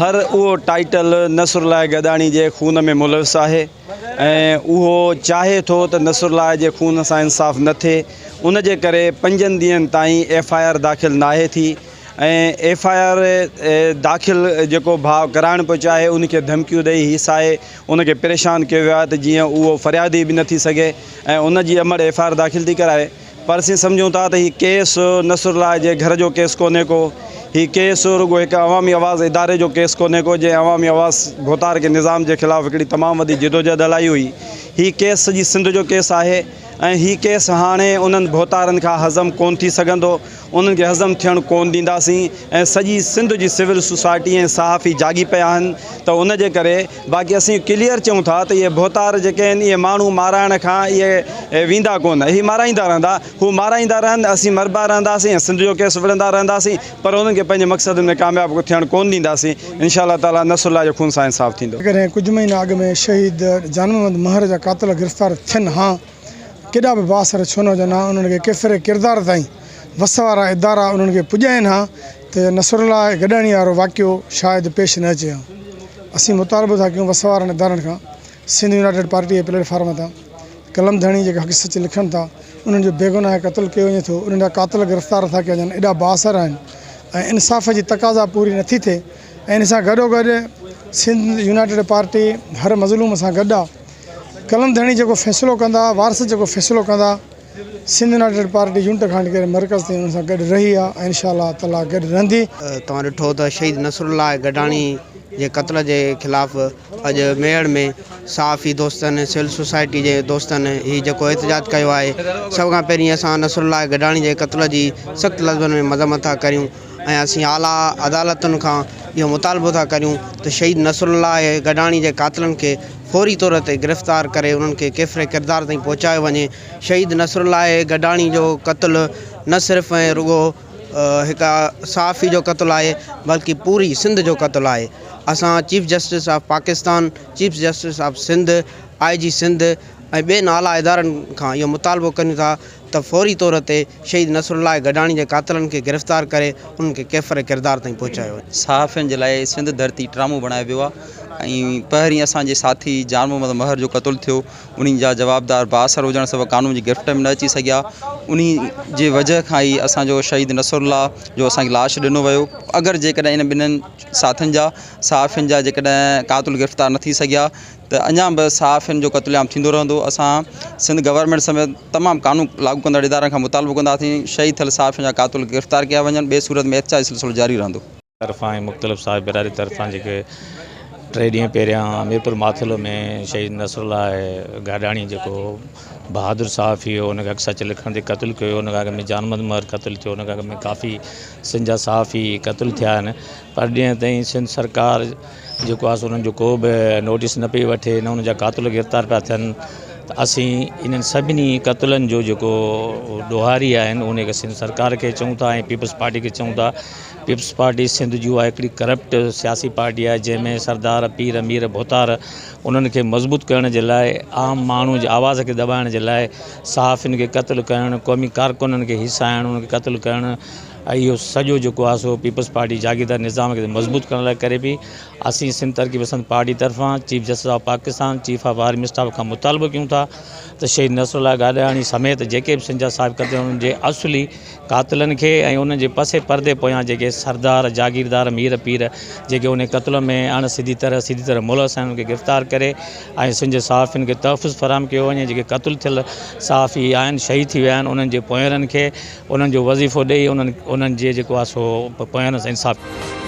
हर उहो title Nasrallah गदाणी जे खून में मुलविस आहे ऐं उहो चाहे थो त नसरुल्लाह जे खून सां इंसाफ़ न थिए। उन जे करे 5 ॾींहंनि ताईं FIR दाख़िल नाहे थी ऐं FIR दाख़िल जेको भाउ कराइण पियो चाहे उनखे धमकियूं ॾेई हीअ आहे उनखे परेशान कयो वियो आहे त जीअं उहो फ़रियादी बि न थी सघे ऐं उनजी अमर FIR दाख़िल थी कराए। पर असीं सम्झूं था त हीउ केस नसरुल्लाह जे घर जो केस कोन्हे को, हीउ केस रुगो हिकु अवामी आवाज़ इदारे जो केस कोन्हे को जंहिं अवामी आवाज़ भोतार के निज़ाम के ख़िलाफ़ु हिकिड़ी तमामु वॾी जिदोजहद हलाई हुई। हीउ केस सॼी सिंध जो केस आहे ऐं हीउ केस हाणे उन्हनि भोतारनि खां हज़म कोन थी सघंदो, उन्हनि खे हज़म थियणु कोन ॾींदासीं ऐं सॼी सिंध जी सिविल सोसाइटी ऐं सहाफ़ी जागी पिया आहिनि। त उन जे करे बाक़ी असीं क्लियर चऊं था त इहे भोतार जेके आहिनि इहे माण्हू माराइण खां इहे वेंदा कोन, इहे माराईंदा रहंदा, हू माराईंदा रहनि, असीं मरबा रहंदासीं ऐं सिंध जो केस विढ़ंदा रहंदासीं, पर उन्हनि खे पंहिंजे मक़सद में कामयाबु थियणु कोन ॾींदासीं। इंशाअल्लाह ताला नसरुल्लाह जे खून सां इंसाफ़ थींदो। अगरि कुझु महीना अॻु में शहीद जान मोहम्मद महर जा क़ातिल गिरफ़्तार थियनि हा, केॾा बि बासर छो न हुजनि हा, उन्हनि खे केफ़िरे किरदार ताईं वस वारा इदारा उन्हनि खे पुॼा आहिनि हा, त नसरुल्लाह गॾाणी वारो वाक़ियो शायदि पेश न अचे हा। असीं मुतालबो था कयूं वस वारनि इदारनि खां, सिंध यूनाइटेड पार्टी जे प्लेटफॉर्म तां कलम धणी जेके हक़ सच लिखनि था उन्हनि जो बेगुनाह क़त्ल कयो वञे थो, उन्हनि जा क़ातिल गिरफ़्तार था कया वञनि, एॾा बासर आहिनि ऐं इंसाफ़ जी तक़ाज़ा पूरी नथी थिए। ऐं इन सां गॾोगॾु सिंध यूनाइटेड पार्टी हर मज़लूम सां गॾु आहे। कलम धणी जेको फ़ैसिलो कंदा, वारस जेको फ़ैसिलो कंदा, सिंध यूनाइटेड पार्टी यूनिट खणी करे मरकज़ ते उन सां गॾु रही आहे ऐं इंशाअल्लाह ताला गॾु रहंदी। तव्हां ॾिठो त शहीद नसरुल्लाह गॾाणी जे क़त्ल जे ख़िलाफ़ु अॼु मेड़ में सहाफ़ी दोस्तनि, सिविल सोसाइटी जे दोस्तनि हीउ जेको एहतजाज कयो आहे। सभ खां पहिरीं असां नसरुल्लाह गॾाणी जे क़त्ल जी सख़्तु लफ़्ज़नि में मज़म्मत था करियूं ऐं असीं आला अदालतुनि खां इहो मुतालबो था करियूं त शहीद नसरुल्लाह गॾाणी जे क़ातिलनि खे फौरी तौर ते गिरफ़्तार करे उन्हनि खे केफ़िरे किरदार ताईं पहुचायो वञे। शहीद नसरुल्लाह गॾाणी जो क़त्ल न सिर्फ़ु ऐं रुगो हिकु सहाफ़ी जो क़त्ल आहे बल्कि पूरी सिंध जो क़त्ल आहे। असां chief justice of Pakistan, chief justice of Sindh, IG Sindh ऐं ॿियनि आला इदारनि खां इहो मुतालबो कयूं था त फौरी तौर ते शहीद नसरुल्लाह गॾाणी जे क़ातिलनि खे गिरफ़्तार करे उन्हनि खे केफ़िरे किरदार ताईं पहुचायो वञे। सहाफ़ियुनि जे लाइ सिंध धरती ट्रामो बणायो वियो आहे ऐं पहिरीं असांजे साथी जान मोहम्मद महर जो क़त्ल थियो, उन्हनि जा जवाबदार बासर हुजण सबबु कानून जी गिरफ़्त में न अची सघिया। उन जे वजह खां ई असांजो शहीद नसरुल्लाह जो असांखे लाश ॾिनो वियो। अगरि जेकॾहिं इन ॿिन्हिनि साथियुनि जा सहाफ़ियुनि जा जेकॾहिं क़ातिल गिरफ़्तार न थी सघिया त अञा बि सहाफ़ियुनि जो क़त्लेआम थींदो रहंदो। असां सिंध गवर्नमेंट समेत तमामु कानून लागू कंदड़ इदारनि खां मुतालबो कंदासीं शहीद थियल सहाफ़ियुनि जा क़ातिल गिरफ़्तार कया वञनि, ॿिए सूरत में एहतजाज सिलसिलो जारी रहंदो। तरफ़ां ऐं मुख़्तलिफ़ साहिब बिरादरी तरफ़ां जेके 3 ॾींहं पहिरियां मीरपुर माथिलो में शहीद नसरुल्लाह गॾाणी जेको बहादुर सहाफ़ी हो, उनखे हक़ सच लिखण ते क़त्ल कयो, उन खां अॻु में जान मोहम्मद महर क़त्ल थियो, उन खां अॻु में काफ़ी सिंध जा सहाफ़ी क़त्ल थिया आहिनि। पर ॾींहं ताईं सिंध सरकार जेको आहे उन्हनि जो को बि नोटिस न पई वठे, न उन जा क़ातिल गिरफ़्तार पिया थियनि। त असीं इन्हनि सभिनी क़त्लनि जो जेको ॾोहारी आहिनि उनखे सिंध सरकार खे चऊं था ऐं पीपल्स पार्टी खे चऊं था। पीपल्स पार्टी सिंध जो आहे हिकिड़ी करप्ट सियासी पार्टी आहे जंहिंमें सरदार पीर अमीर भोतार उन्हनि खे मज़बूत करण जे लाइ, आम माण्हू जे आवाज़ खे दॿाइण जे लाइ सहाफ़ियुनि खे क़त्ल करणु, क़ौमी कारकुननि खे हिसाइणु, उन्हनि खे क़त्ल करणु, इहो सॼो जेको आहे सो पीपल्स पार्टी जागीरदार निज़ाम खे मज़बूत करण लाइ करे पई। असीं सिंध तरक़ी पसंद पार्टी तरफ़ां chief justice of Pakistan, chief of army staff खां मुतालबो कयूं था त शहीद नसरुल्लाह गॾाणी समेत जेके बि सिंध जा साहिब क़त्ल उन्हनि जे असुली क़ातिलनि खे ऐं उन्हनि जे पसे परदे पोयां जेके सरदार जागीरदार मीर पीर जेके उन क़त्ल में अण सीधी तरह मुलविस आहिनि उनखे गिरफ़्तार करे ऐं सिंध जे सहाफ़ियुनि खे तहफ़ुज़ फराहम कयो वञे। जेके क़त्ल थियल सहाफ़ी आहिनि, शहीद थी विया आहिनि, उन्हनि जे पोयरनि खे उन्हनि जो वज़ीफ़ो ॾेई उन्हनि जे जेको आहे सो पोयनि सां इंसाफ़